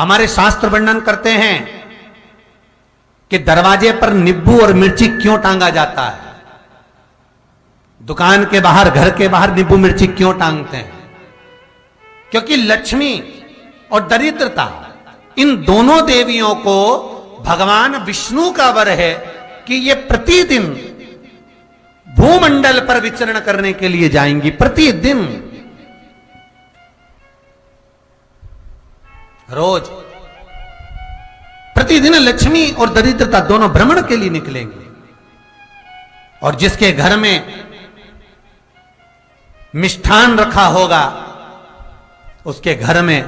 हमारे शास्त्र वर्णन करते हैं कि दरवाजे पर नींबू और मिर्ची क्यों टांगा जाता है। दुकान के बाहर, घर के बाहर नींबू मिर्ची क्यों टांगते हैं? क्योंकि लक्ष्मी और दरिद्रता, इन दोनों देवियों को भगवान विष्णु का वर है कि ये प्रतिदिन भूमंडल पर विचरण करने के लिए जाएंगी। प्रतिदिन, रोज प्रतिदिन लक्ष्मी और दरिद्रता दोनों भ्रमण के लिए निकलेंगे। और जिसके घर में मिष्ठान रखा होगा, उसके घर में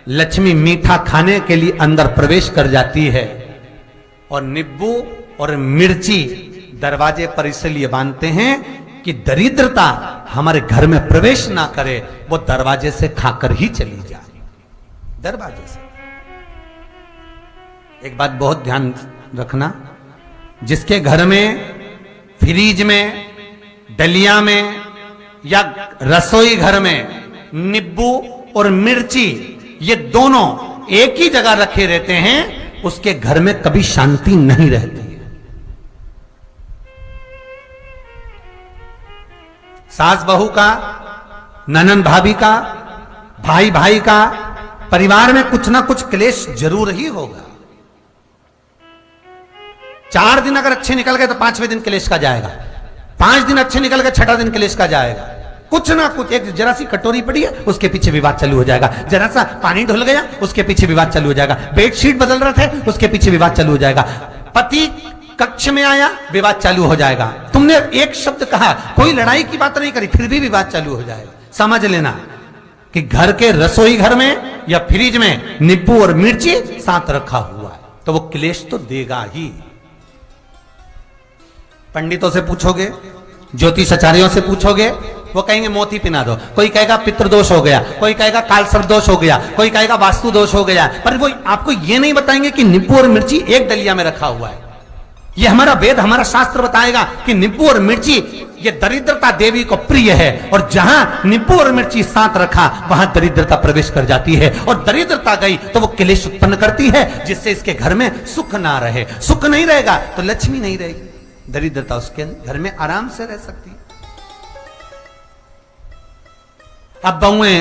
लक्ष्मी मीठा खाने के लिए अंदर प्रवेश कर जाती है। और नींबू और मिर्ची दरवाजे पर इसलिए बांधते हैं कि दरिद्रता हमारे घर में प्रवेश ना करे, वो दरवाजे से खाकर ही चली जाए। दरवाजे से। एक बात बहुत ध्यान रखना, जिसके घर में फ्रिज में, डलिया में या रसोई घर में नींबू और मिर्ची ये दोनों एक ही जगह रखे रहते हैं, उसके घर में कभी शांति नहीं रहती है। सास बहू का, ननंद भाभी का, भाई भाई का, परिवार में कुछ ना कुछ क्लेश जरूर ही होगा। 4 दिन अगर अच्छे निकल गए तो 5वें दिन क्लेश का जाएगा। 5 दिन अच्छे निकल गए, 6ठा दिन क्लेश का जाएगा। कुछ ना कुछ, एक जरा सी कटोरी पड़ी है उसके पीछे विवाद चालू हो जाएगा, जरा सा पानी ढुल गया उसके पीछे विवाद चालू हो जाएगा, बेडशीट बदल रहे थे उसके पीछे विवाद चालू हो जाएगा, पति कक्ष में आया विवाद चालू हो जाएगा, तुमने एक शब्द कहा, कोई लड़ाई की बात नहीं करी, फिर भी विवाद चालू हो जाएगा। समझ लेना कि घर के रसोई घर में या फ्रिज में नींबू और मिर्ची साथ रखा हुआ है तो वो क्लेश तो देगा ही। पंडितों से पूछोगे, ज्योतिषाचार्यों से पूछोगे, वो कहेंगे मोती पिना दो, कोई कहेगा पितृदोष हो गया, कोई कहेगा कालसर्प दोष हो गया, कोई कहेगा वास्तु दोष हो गया, पर वो आपको ये नहीं बताएंगे कि नींबू और मिर्ची एक डलिया में रखा हुआ है। ये हमारा वेद, हमारा शास्त्र बताएगा कि नींबू और मिर्ची ये दरिद्रता देवी को प्रिय है, और जहां नींबू और मिर्ची साथ रखा वहां दरिद्रता प्रवेश कर जाती है, और दरिद्रता गई तो वो क्लेश उत्पन्न करती है, जिससे इसके घर में सुख ना रहे। सुख नहीं रहेगा तो लक्ष्मी नहीं रहेगी, दरिद्रता उसके घर में आराम से रह सकती है। अब बहुएं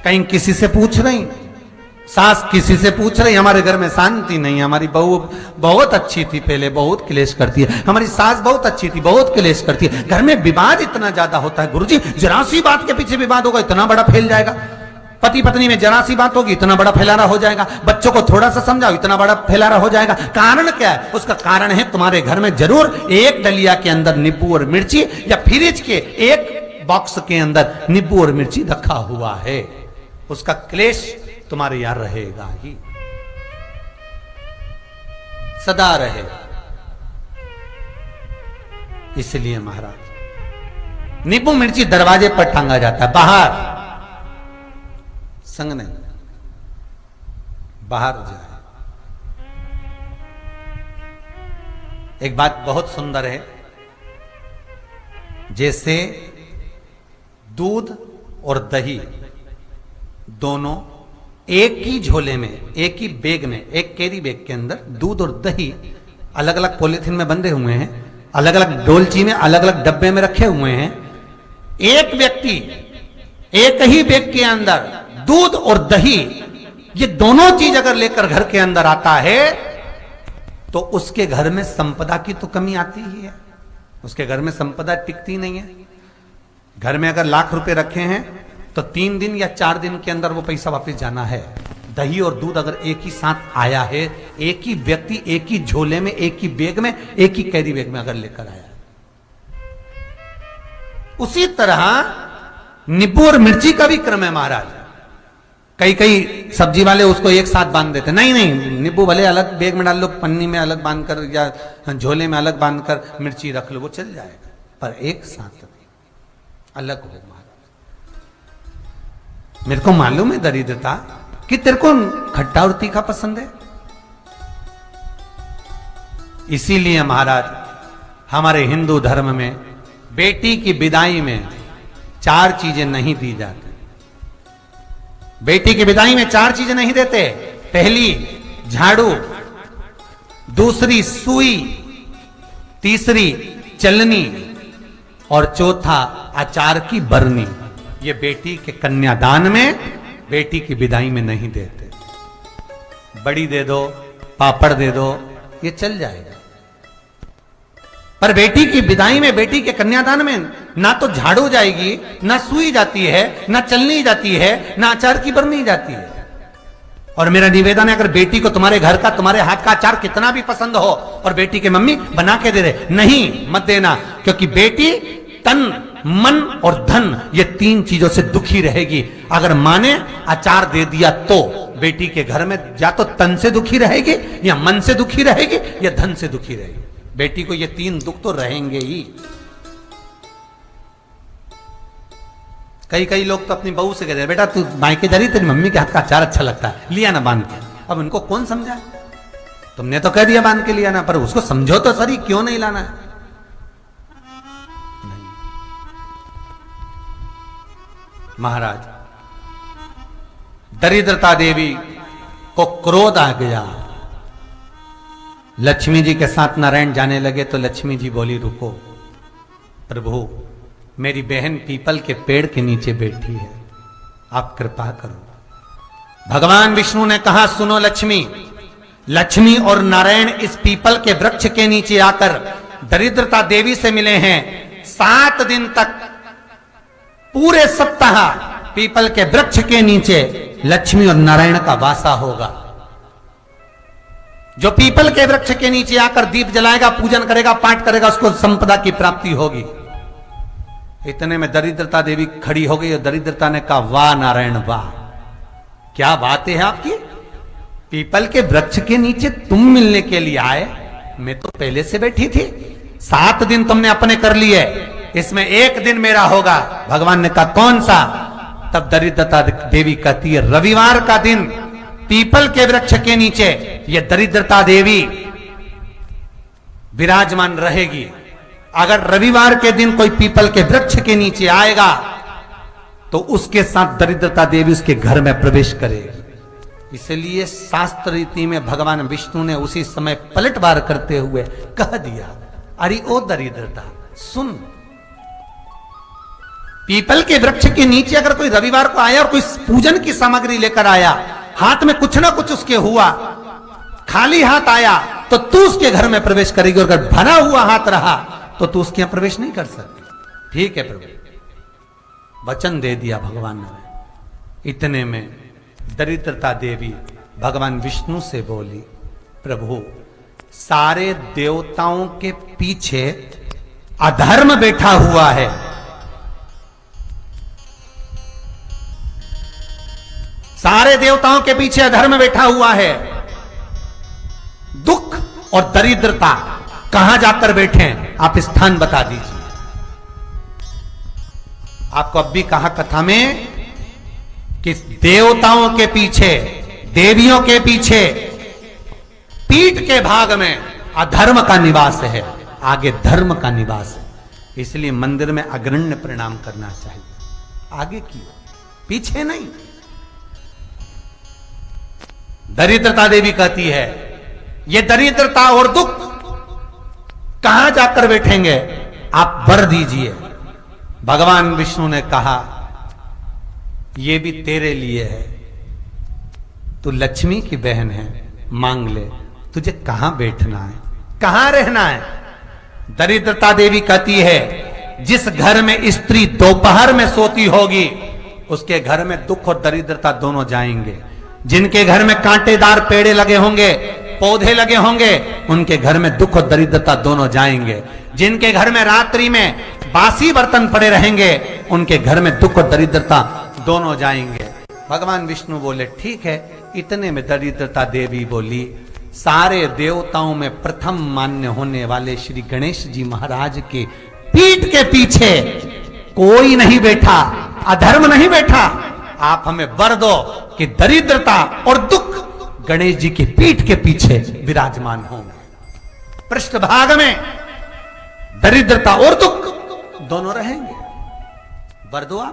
कहीं किसी से पूछ रही, सास किसी से पूछ रही, हमारे घर में शांति नहीं है, हमारी बहू बहुत अच्छी थी पहले, बहुत क्लेश करती है, हमारी सास बहुत अच्छी थी, बहुत क्लेश करती है, घर में विवाद इतना ज्यादा होता है। गुरुजी, जरा सी बात के पीछे विवाद होगा इतना बड़ा फैल जाएगा, पति पत्नी में जरा सी बात होगी इतना बड़ा फैलाना हो जाएगा, बच्चों को थोड़ा सा समझाओ इतना बड़ा फैलाना हो जाएगा। कारण क्या है? उसका कारण है तुम्हारे घर में जरूर एक डलिया के अंदर नींबू और मिर्ची या फ्रिज के एक बॉक्स के अंदर नींबू और मिर्ची रखा हुआ है, उसका क्लेश तुम्हारे यहां रहेगा ही, सदा रहेगा। इसलिए महाराज नींबू मिर्ची दरवाजे पर टांगा जाता है, बाहर संग नहीं, बाहर जाए। एक बात बहुत सुंदर है, जैसे दूध और दही दोनों एक ही झोले में, एक ही बैग में, एक कैरी बैग के अंदर दूध और दही अलग अलग पॉलिथीन में बंधे हुए हैं, अलग अलग डोलची में, अलग अलग डब्बे में रखे हुए हैं। एक व्यक्ति एक ही बैग के अंदर दूध और दही ये दोनों चीज अगर लेकर घर के अंदर आता है तो उसके घर में संपदा की तो कमी आती ही है, उसके घर में संपदा टिकती नहीं है। घर में अगर लाख रुपए रखे हैं तो 3 दिन या 4 दिन के अंदर वो पैसा वापस जाना है। दही और दूध अगर एक ही साथ आया है, एक ही व्यक्ति एक ही झोले में, एक ही बैग में, एक ही कैरी बैग में अगर लेकर आया है, उसी तरह नींबू और मिर्ची का भी क्रम है महाराज। कई कई सब्जी वाले उसको एक साथ बांध देते, नहीं नहीं, नींबू भले अलग बैग में डाल लो, पन्नी में अलग बांधकर या झोले में अलग बांधकर मिर्ची रख लो, वो चल जाएगा, पर एक साथ अलग हो। मेरे को मालूम है दरिद्रता कि तेरे को खट्टा और तीखा पसंद है, इसीलिए महाराज हमारे हिंदू धर्म में बेटी की विदाई में 4 चीजें नहीं दी जाती। बेटी की विदाई में 4 चीजें नहीं देते। पहली झाड़ू, दूसरी सुई, तीसरी चलनी और चौथा अचार की बरनी। ये बेटी के कन्यादान में, बेटी की विदाई में नहीं देते। बड़ी दे दो, पापड़ दे दो, ये चल जाएगा, पर बेटी की विदाई में, बेटी के कन्यादान में ना तो झाड़ू जाएगी, ना सुई जाती है, ना चलनी जाती है, ना अचार की बरनी जाती है। और मेरा निवेदन है, अगर बेटी को तुम्हारे घर का, तुम्हारे हाथ का अचार कितना भी पसंद हो और बेटी के मम्मी बना के दे दे, नहीं, मत देना, क्योंकि बेटी तन, मन और धन, ये तीन चीजों से दुखी रहेगी। अगर माँ ने अचार दे दिया तो बेटी के घर में या तो तन से दुखी रहेगी, या मन से दुखी रहेगी, या धन से दुखी रहेगी। बेटी को ये तीन दुख तो रहेंगे ही। कई लोग तो अपनी बहू से कहते हैं, बेटा तू मायके जा रही, तेरी मम्मी के हाथ का अचार अच्छा लगता है, लिया ना बांध के। अब उनको कौन समझाए? तुमने तो कह दिया बांध के लिया ना, पर उसको समझो तो सही, क्यों नहीं लाना है? नहीं। महाराज, दरिद्रता देवी को क्रोध आ गया। लक्ष्मी जी के साथ नारायण जाने लगे तो लक्ष्मी जी बोली, रुको प्रभु, मेरी बहन पीपल के पेड़ के नीचे बैठी है, आप कृपा करो। भगवान विष्णु ने कहा, सुनो लक्ष्मी, लक्ष्मी और नारायण इस पीपल के वृक्ष के नीचे आकर दरिद्रता देवी से मिले हैं। 7 दिन तक, पूरे सप्ताह पीपल के वृक्ष के नीचे लक्ष्मी और नारायण का वासा होगा। जो पीपल के वृक्ष के नीचे आकर दीप जलाएगा, पूजन करेगा, पाठ करेगा, उसको संपदा की प्राप्ति होगी। इतने में दरिद्रता देवी खड़ी हो गई और दरिद्रता ने कहा, वाह नारायण वाह, क्या बात है आपकी, पीपल के वृक्ष के नीचे तुम मिलने के लिए आए, मैं तो पहले से बैठी थी। 7 दिन तुमने अपने कर लिए, इसमें 1 दिन मेरा होगा। भगवान ने कहा, कौन सा? तब दरिद्रता देवी कहती है, रविवार का दिन पीपल के वृक्ष के नीचे ये दरिद्रता देवी विराजमान रहेगी। अगर रविवार के दिन कोई पीपल के वृक्ष के नीचे आएगा तो उसके साथ दरिद्रता देवी उसके घर में प्रवेश करेगी। इसलिए शास्त्र रीति में भगवान विष्णु ने उसी समय पलटवार करते हुए कह दिया, अरे ओ दरिद्रता सुन, पीपल के वृक्ष के नीचे अगर कोई रविवार को आया और कोई पूजन की सामग्री लेकर आया, हाथ में कुछ ना कुछ उसके हुआ, खाली हाथ आया, तो तू उसके घर में प्रवेश करेगी, और अगर भरा हुआ हाथ रहा तो तू उसके यहां प्रवेश नहीं कर सकती। ठीक है प्रभु, वचन दे दिया भगवान ने। इतने में दरिद्रता देवी भगवान विष्णु से बोली, प्रभु, सारे देवताओं के पीछे अधर्म बैठा हुआ है, सारे देवताओं के पीछे अधर्म बैठा हुआ है। दुख और दरिद्रता कहां जाकर बैठे हैं, आप स्थान बता दीजिए। आपको अब भी कहा कथा में कि देवताओं के पीछे, देवियों के पीछे, पीठ के भाग में अधर्म का निवास है, आगे धर्म का निवास है। इसलिए मंदिर में अग्रण्य प्रणाम करना चाहिए, आगे की पीछे नहीं। दरिद्रता देवी कहती है, ये दरिद्रता और दुख कहां जाकर बैठेंगे, आप वर दीजिए। भगवान विष्णु ने कहा, ये भी तेरे लिए है, तू लक्ष्मी की बहन है, मांग ले, तुझे कहां बैठना है, कहां रहना है। दरिद्रता देवी कहती है, जिस घर में स्त्री दोपहर में सोती होगी उसके घर में दुख और दरिद्रता दोनों जाएंगे। जिनके घर में कांटेदार पेड़े लगे होंगे, पौधे लगे होंगे, उनके घर में दुख और दरिद्रता दोनों जाएंगे। जिनके घर में रात्रि में बासी बर्तन पड़े रहेंगे, उनके घर में दुख और दरिद्रता दोनों जाएंगे। भगवान विष्णु बोले, ठीक है। इतने में दरिद्रता देवी बोली, सारे देवताओं में प्रथम मान्य होने वाले श्री गणेश जी महाराज के पीठ के पीछे कोई नहीं बैठा, अधर्म नहीं बैठा। आप हमें वर दो कि दरिद्रता और दुख गणेश जी की पीठ के पीछे विराजमान होंगे, पृष्ठभाग में दरिद्रता और दुख दोनों रहेंगे। वर दो आप।